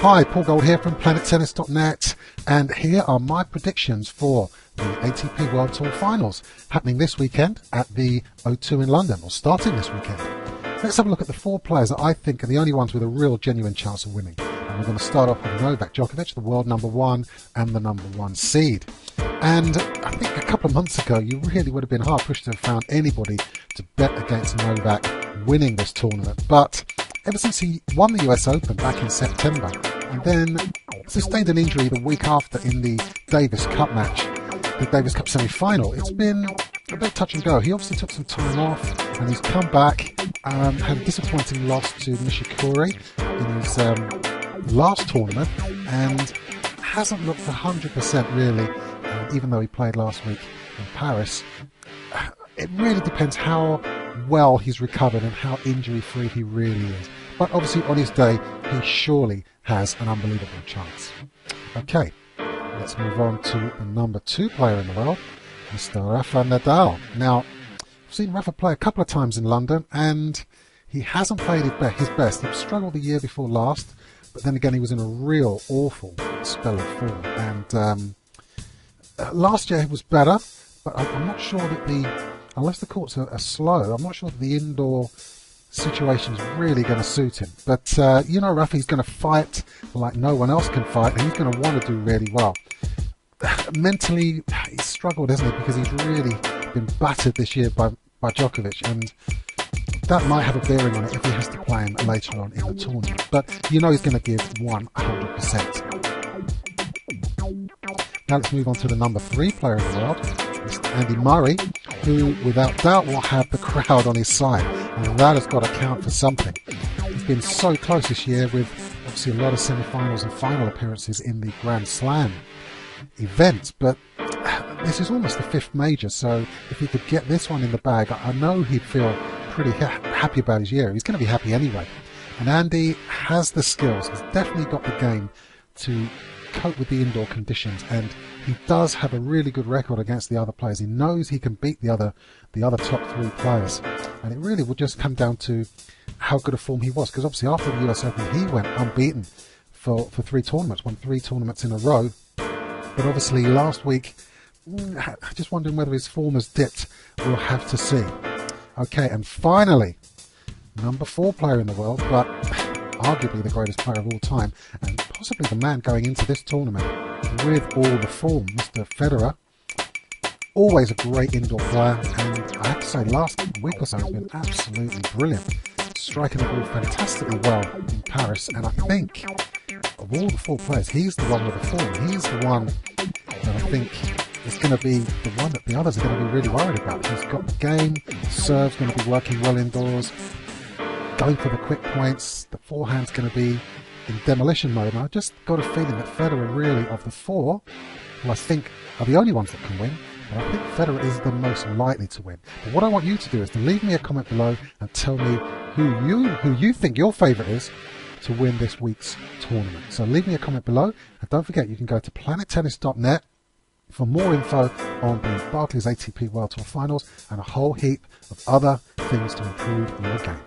Hi, Paul Gold here from PlanetTennis.net, and here are my predictions for the ATP World Tour Finals happening this weekend at the O2 in London, or starting this weekend. Let's have a look at the four players that I think are the only ones with a real genuine chance of winning. And we're going to start off with Novak Djokovic, the world number one and the number one seed. And I think a couple of months ago, you really would have been hard pushed to have found anybody to bet against Novak winning this tournament. But ever since he won the US Open back in September and then sustained an injury the week after in the Davis Cup match, the Davis Cup semi-final, it's been a bit touch and go. He obviously took some time off and he's come back, had a disappointing loss to Nishikori in his last tournament and hasn't looked 100% really, even though he played last week in Paris. It really depends how well he's recovered and how injury-free he really is. But obviously on his day, he surely has an unbelievable chance. Okay, let's move on to the number two player in the world, Mr. Rafa Nadal. Now, I've seen Rafa play a couple of times in London and he hasn't played his best. He struggled the year before last, but then again he was in a real awful spell of form. And last year he was better, but I'm not sure that unless the courts are slow, I'm not sure that the indoor situation is really going to suit him. But you know, Rafa, he's going to fight like no one else can fight, and he's going to want to do really well. Mentally, he's struggled, hasn't he? Because he's really been battered this year by Djokovic, and that might have a bearing on it if he has to play him later on in the tournament. But you know he's going to give 100%. Now let's move on to the number three player in the world, Mr. Andy Murray, who without doubt will have the crowd on his side, and that has got to count for something. He's been so close this year with obviously a lot of semi-finals and final appearances in the Grand Slam events, but this is almost the fifth major, so if he could get this one in the bag, I know he'd feel pretty happy about his year. He's going to be happy anyway. And Andy has the skills, he's definitely got the game to cope with the indoor conditions, and he does have a really good record against the other players. He knows he can beat the other top three players, and it really would just come down to how good a form he was, because obviously after the US Open he went unbeaten for three tournaments, won three tournaments in a row. But obviously last week, just wondering whether his form has dipped. We'll have to see. Okay, and finally, number four player in the world, but arguably the greatest player of all time, and possibly the man going into this tournament with all the form, Mr. Federer. Always a great indoor player, and I have to say last week or so has been absolutely brilliant, striking the ball fantastically well in Paris. And I think of all the four players, he's the one with the form. He's the one that I think is going to be the one that the others are going to be really worried about. He's got the game, serve's going to be working well indoors, going for the quick points, the forehand's going to be in demolition mode, and I just got a feeling that Federer really, of the four, who I think are the only ones that can win, but I think Federer is the most likely to win. But what I want you to do is to leave me a comment below and tell me who you think your favourite is to win this week's tournament. So leave me a comment below, and don't forget you can go to PlanetTennis.net for more info on the Barclays ATP World Tour Finals and a whole heap of other things to improve your game.